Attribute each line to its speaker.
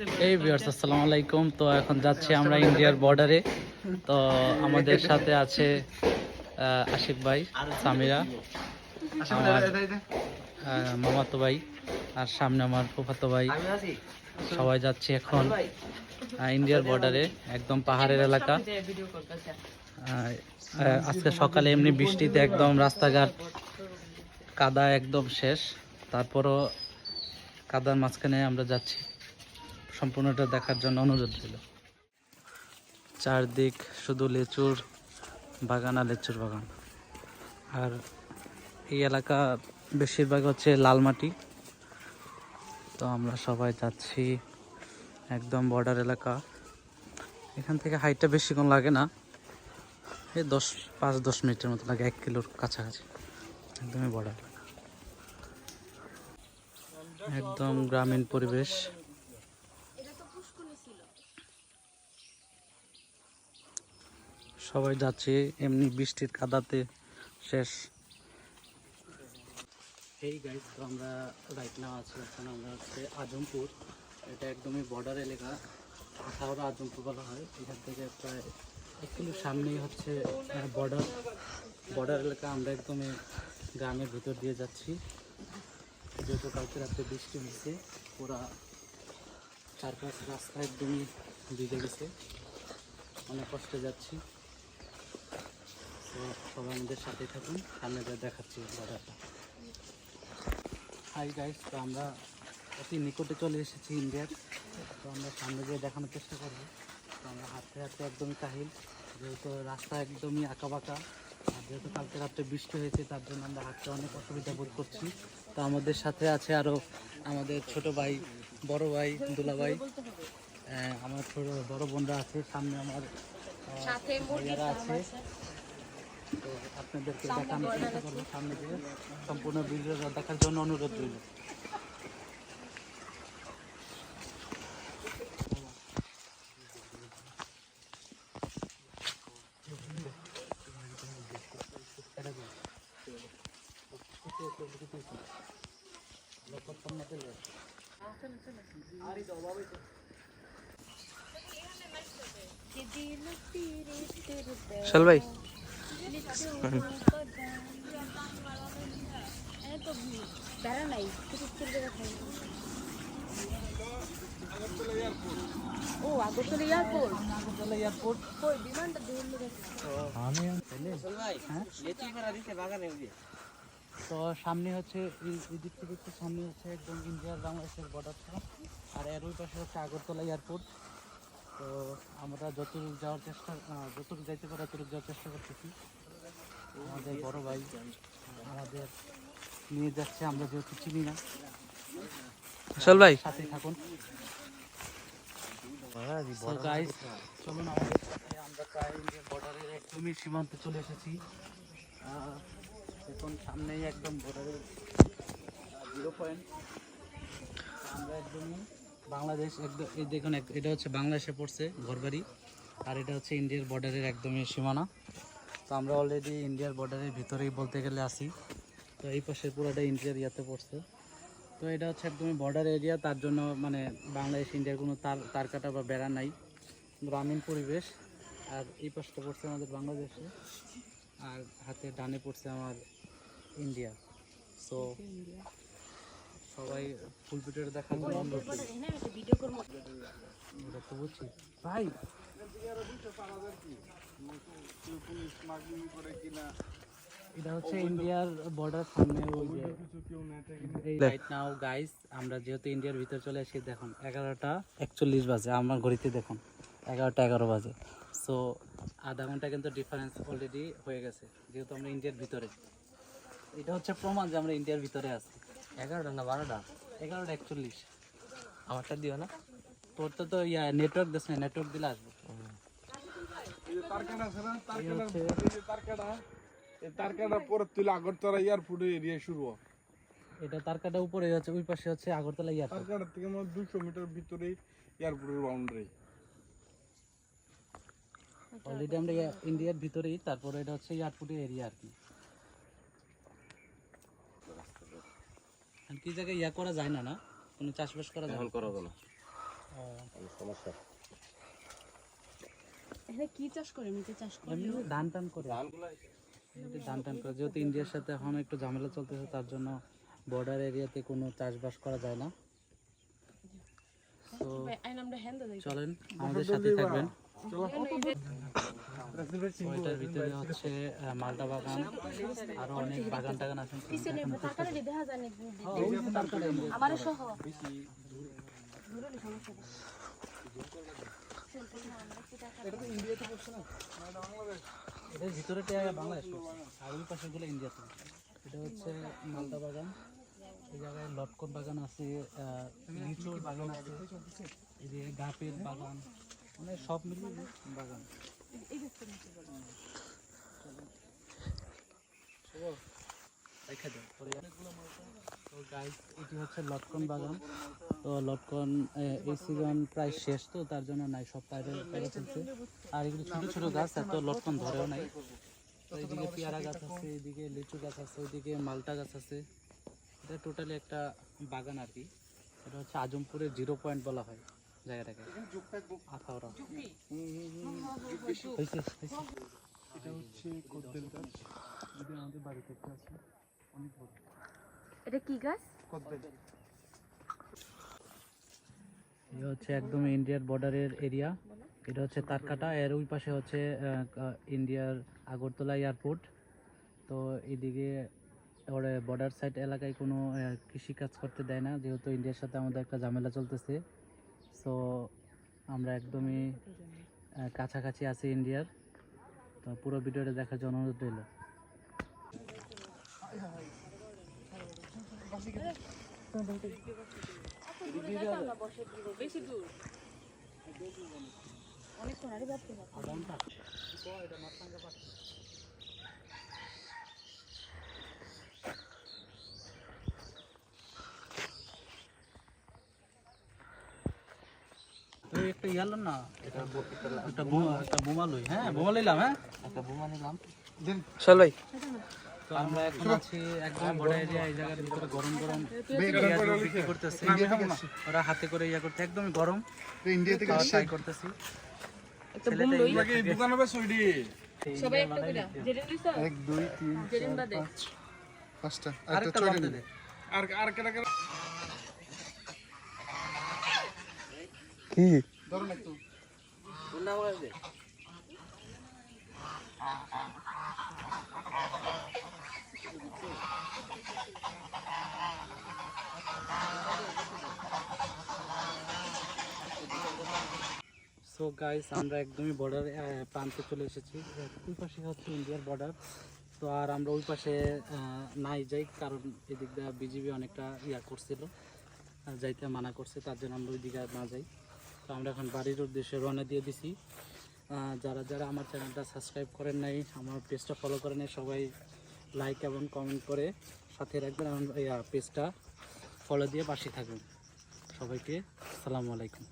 Speaker 1: এই ভিউয়ার্স আসসালামু আলাইকুম। তো এখন যাচ্ছি আমরা ইন্ডিয়ার বর্ডারে। তো আমাদের সাথে আছে আশিক ভাই, সামিরা, আমার মামাতো ভাই, আর সামনে আমার ফুফাতো ভাই। সবাই যাচ্ছি এখন ইন্ডিয়ার বর্ডারে, একদম পাহাড়ের এলাকা। আজকে সকালে এমনি বৃষ্টিতে একদম রাস্তাঘাট কাদা একদম শেষ, তারপরও কাদার মাঝখানে আমরা যাচ্ছি। সম্পূর্ণটা দেখার জন্য অনুরোধ রইল। চারদিক শুধু লেচুর বাগান আর লেচুর বাগান। আর এই এলাকা বেশিরভাগ হচ্ছে লাল মাটি। তো আমরা সবাই যাচ্ছি একদম বর্ডার এলাকা। এখান থেকে হাইটটা বেশিক্ষণ লাগে না, এই 5-10 মিনিটের মতো লাগে, 1 কিলোর কাছাকাছি। একদমই বর্ডার এলাকা, একদম গ্রামীণ পরিবেশ। সবাই যাচ্ছে এমনি বৃষ্টির কাদাতে শেষ। এই গাইস, তো আমরা রাইট নাও আছি, এখন আমরা হচ্ছে আজমপুর। এটা একদমই বর্ডার এলাকা, আখাউড়া আজমপুর বলা হয়। এখান থেকে প্রায় 1 কিলো সামনেই হচ্ছে বর্ডার এলাকা। আমরা একদমই গ্রামের ভিতর দিয়ে যাচ্ছি। যেহেতু কালকে রাত্রে বৃষ্টি হয়েছে, পুরা চারপাশ রাস্তা একদমই ভিজে গেছে, অনেক কষ্টে যাচ্ছি। তো সবাই আমাদের সাথে থাকুন, সামনে যা দেখাচ্ছি বর্ডারটা। হাই গাইস, তো আমরা অতি নিকটে চলে এসেছি ইন্ডিয়ার। তো আমরা সামনে গিয়ে দেখানোর চেষ্টা করবো। তো আমরা হাঁটতে হাঁটতে একদমই কাহিল, যেহেতু রাস্তা একদমই আঁকাবাঁকা। আর যেহেতু কালকে রাত্রে বৃষ্টি হয়েছে, তার জন্য আমরা হাঁটতে অনেক অসুবিধা বোধ করছি। তো আমাদের সাথে আছে আরও আমাদের ছোট ভাই, বড় ভাই, দুলা ভাই, আমার ছোট বড় বোনরা আছে, সামনে আমার ভাইয়ারা আছে। তো আপনাদেরকে দেখানোর চেষ্টা করবো সামনে দিয়ে। সম্পূর্ণ ভিডিওটা দেখার জন্য অনুরোধ রইল।
Speaker 2: চল ভাই,
Speaker 3: আগরতলা এয়ারপোর্ট
Speaker 1: তো সামনে হচ্ছে এই দিক থেকে একটু সামনে হচ্ছে একদম ইন্ডিয়ার বাংলাদেশের বর্ডারটা, আর এর ওই পাশে হচ্ছে আগরতলা এয়ারপোর্ট। তো আমরা যতটুকু যাইতে পারি ততটুকু যাওয়ার চেষ্টা করতেছি। আমাদের বড় ভাই আমাদের নিয়ে যাচ্ছে, আমরা যেহেতু চিনি না।
Speaker 2: চল ভাই।
Speaker 1: সাথে থাকুন। So guys, চলুন আমাদের সাথে, আমরা প্রায় ইন্ডিয়ার বর্ডারের একদমই সীমান্তে চলে এসেছি। এখন সামনেই একদম বর্ডারের 0 পয়েন্ট। আমরা একদমই বাংলাদেশ, একদম এই দেখুন, এটা হচ্ছে বাংলাদেশে পড়ছে ঘরবাড়ি, আর এটা হচ্ছে ইন্ডিয়ার বর্ডারের একদমই সীমানা। তো আমরা অলরেডি ইন্ডিয়ার বর্ডারের ভিতরেই বলতে গেলে আসি। তো এই পাশের পুরোটা ইন্ডিয়ার ইয়াতে পড়ছে। তো এটা হচ্ছে একদমই বর্ডার এরিয়া, তার জন্য মানে বাংলাদেশ ইন্ডিয়ার কোনো তার কাটা বা বেড়া নাই, গ্রামীণ পরিবেশ। আর এই পাশটা পড়ছে আমাদের বাংলাদেশে, আর হাতে ডানে পড়ছে আমার ইন্ডিয়া। সো সবাই ফুল ভিডিওটা দেখার জন্য অনুরোধ করি। এটা তো বুঝছি ভাই, এটা হচ্ছে ইন্ডিয়ার বর্ডার সামনে। ওই যে রাইট নাও গাইস, আমরা যেহেতু ইন্ডিয়ার ভিতরে চলে এসেছি, দেখুন 11টা 41 বাজে, আমার ঘড়িতে দেখুন 11টা 11 বাজে। সো আধা ঘন্টা কিন্তু ডিফারেন্স অলরেডি হয়ে গেছে, যেহেতু আমরা ইন্ডিয়ার ভিতরে। এটা হচ্ছে প্রমাণ যে আমরা ইন্ডিয়ার ভিতরে আছি।
Speaker 2: 11টা না 12টা?
Speaker 1: 11টা 41।
Speaker 2: আমারটা দিও না?
Speaker 1: তোরটা তো ইয়া নেটওয়ার্ক দিস না, নেটওয়ার্ক দিলে আসবো।
Speaker 4: আগরতলা এয়ারপোর্ট এরিয়া শুরু।
Speaker 1: এটা তারকাটা উপরে হচ্ছে, ওই পাশে হচ্ছে আগরতলা এয়ারপোর্ট।
Speaker 4: তারকাটা থেকে 200 মিটার ভিতরে এয়ারপোর্টের বাউন্ডারি।
Speaker 1: অলরেডি আমরা ইন্ডিয়ার ভিতরেই, তারপরে এটা হচ্ছে এয়ারপোর্টের এরিয়া আর কি। কি জায়গায় ইয়া করা যায় না, না কোনো চাষবাস করা যায় না।
Speaker 3: এখানে কি চাষ করে? মিতে চাষ করে?
Speaker 1: এমনি ধান টান করে ধান টান করে, যেহেতু ইন্ডিয়ার সাথে এখন একটু ঝামেলা চলতেছে তার জন্য বর্ডার এরিয়াতে কোনো চাষবাস করা যায় না। তো
Speaker 3: আইন আমরা হ্যান্ড দেই।
Speaker 1: চলেন আমাদের সাথে থাকবেন। ওইটার ভিতরে হচ্ছে মালটা বাগান, আরো অনেক বাগান টাগান আছে।
Speaker 3: পিছনে তারকারে দেখা যায় না। আমারে সহ দূরে সমস্যা নেই।
Speaker 1: এটার ভিতরে বাংলাদেশ আর ওই পাশে গুলো ইন্ডিয়াতে। এটা হচ্ছে মালটা বাগান, এই জায়গায় লটকন বাগান আছে, লিচুর বাগান আছে, এই যে গাপের বাগান, মানে সব মিলিয়ে বাগান। তো গাইস এটি হচ্ছে লটকন বাগান। তো লটকন এই সিজন প্রায় শেষ, তো তার জন্য নাই, সব পায়রা চলছে। আর এগুলো ছোট ছোট গাছ, এত লটকন ধরেও নাই। তো এইদিকে পেয়ারা গাছ আছে, এইদিকে লিচু গাছ আছে, ওইদিকে মালটা গাছ আছে। এটা টোটালি একটা বাগান আর কি। এটা হচ্ছে আজমপুরের 0 পয়েন্ট বলা হয় জায়গাটাকে। আখাউড়া এটা হচ্ছে কদবেল গাছ, যদি আমাদের বাড়িতে একটা আছে, অনেক বড়।
Speaker 3: এটা কি গাছ?
Speaker 1: কদবেল। এটা হচ্ছে একদম ইন্ডিয়ার বর্ডারের এরিয়া। এটা হচ্ছে তারকাটা, এর ওই পাশে হচ্ছে ইন্ডিয়ার আগরতলা এয়ারপোর্ট। তো এইদিকে ওরা বর্ডার সাইড এলাকায় কোনো কৃষি কাজ করতে দেয় না, যেহেতু ইন্ডিয়ার সাথে আমাদের একটা ঝামেলা চলতেছে। সো আমরা একদমই কাছাকাছি আছি ইন্ডিয়ার। তো পুরো ভিডিওটা দেখার জন্য অনুরোধ রইল।
Speaker 3: বেশি দূর অনেক সোনারি বাড়তে
Speaker 1: তুই একটা ইয়ালো না, একটা বোমা লই। হ্যাঁ বোমা লইলাম। হ্যাঁ একটা বোমা নিলাম।
Speaker 2: চল ভাই।
Speaker 1: তো আমরা এখন আছি একদম বড় এরিয়া, এই জায়গার ভিতরে গরম গরম বিক্রি করতেছে। ওরা হাতে করে ইয়া করতে, একদমই গরম।
Speaker 4: ইন্ডিয়া থেকে
Speaker 1: ট্রাই করতেছি।
Speaker 4: দোকানে বেশ ওইডি
Speaker 3: সবাই একটা করে জেরেন দিছো
Speaker 4: 1 2 3
Speaker 3: জেরেন বাদে
Speaker 4: 5টা
Speaker 1: আরেকটা লটে দে।
Speaker 4: আর কেটা কেটা
Speaker 2: কি
Speaker 4: ধরুন একটু
Speaker 1: কোনটা আমাকে দে। সো গাইস আমরা একদমই বর্ডার প্রান্তে চলে এসেছি। ওই পাশে হচ্ছে ইন্ডিয়ার বর্ডার। তো আর আমরা ওই পাশে নাই যাই, কারণ এদিক দিয়ে বিজিবি অনেকটা ইয়া করছিল, যাইতে মানা করছে, তার জন্য আমরা ওই দিকে আর না যাই। তো আমরা এখন বাড়ির উদ্দেশ্যে রওনা দিয়ে দিছি। যারা যারা আমার চ্যানেলটা সাবস্ক্রাইব করেন নাই, আমার পেজটা ফলো করেন নাই, সবাই লাইক এবং কমেন্ট করে সাথে রাখবেন, আমার পেজটা ফলো দিয়ে পাশে থাকবেন। সবাইকে আসসালামু আলাইকুম।